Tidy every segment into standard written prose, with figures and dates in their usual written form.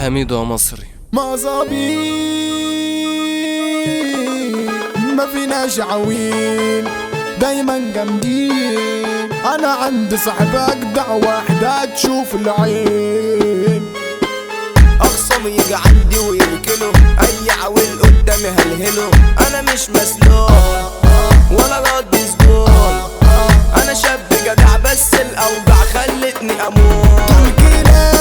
حميدو مصري. مظابيط ما فيناش عوين، دايما جامدين. انا عندي صاحب اجدع واحدة تشوف العين. اخصم يجي عندي ويركنه، اي عويل قدامي هلهله. انا مش مسلوق ولا رد زبون، انا شاب جدع بس الاوجع خلتني اموت. دول كلاب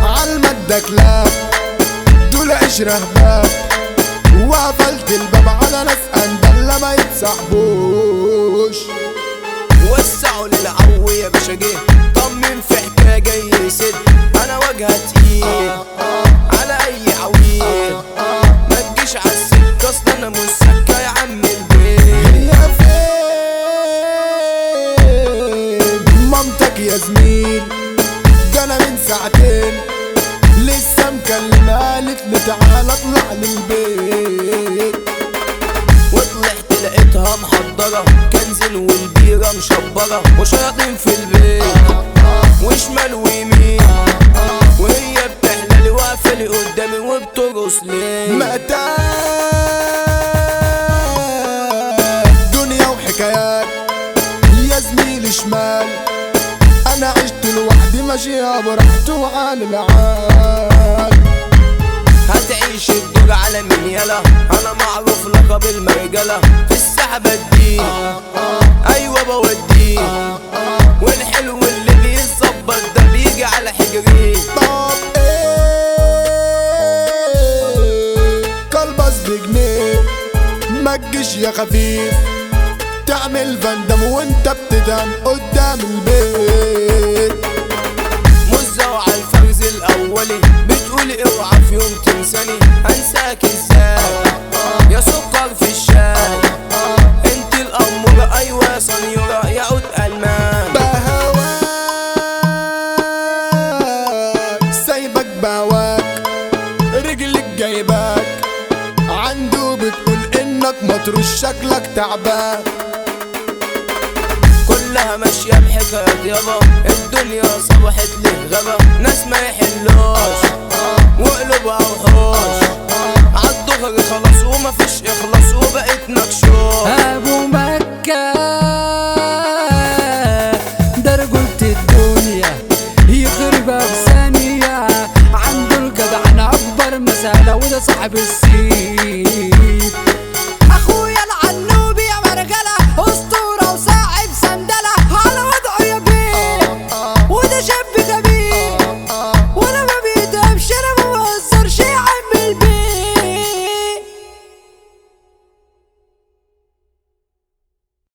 عالمادة كلاب، دول عشرة هباب، وقفلت الباب على ناس اندل ما يتصاحبوش. وسعوا للعو يا باشا جه طمن في حكايه جاي يسد. انا وجهها تقيل على اي عويل، ما تجيش عالسكه اصل انا مش سكه يا عم البيت. يا فين مامتك يا زميل؟ ده انا من ساعتين لسه مكلمة قالت لي تعالى اطلع للبيت. وطلعت لقيتها محضرة كنزل والبيرة مشبرة، وشياطين في البيت وشمال ويمين، وهي بتحلالي واقفة لي قدامي وبترقص ليه. مقتات دنيا وحكايات يا زميلي شمال، انا عشت لوحدي ماشيها براحتي وعالي العال. هتعيش الدور على مين يلا؟ انا معروف لقب المرجلة في الساحة بديه، ايوه بوديه، والحلو اللي بيتظبط ده بيجي على حجريه. طب ايه كلبس بجنيه، ما تجيش يا خفيف تعمل فندم وانت بتدعم قدام البيت. مزة على الفرز الاولي بتقولي اوعى في يوم تنساني، هنساك ازاي يا سكر في الشاي؟ انت الامورة ايوه يا صنيورة يا عود المان. بهواك سايبك بهواك، رجلك جايباك عنده بتقول انك مطروش شكلك تعبان. كلها ماشية بحكايات يابا، الدنيا صبحت لي غابة، ناس ما يحلوش وقلوبها وحوش، عالدغري خلاص ومفيش اخلاص وبقيت مكشوف. ابو مكة ده رجولة الدنيا يخربها بثانية، عنده الجدعنة اكبر مسألة وده صاحب السين.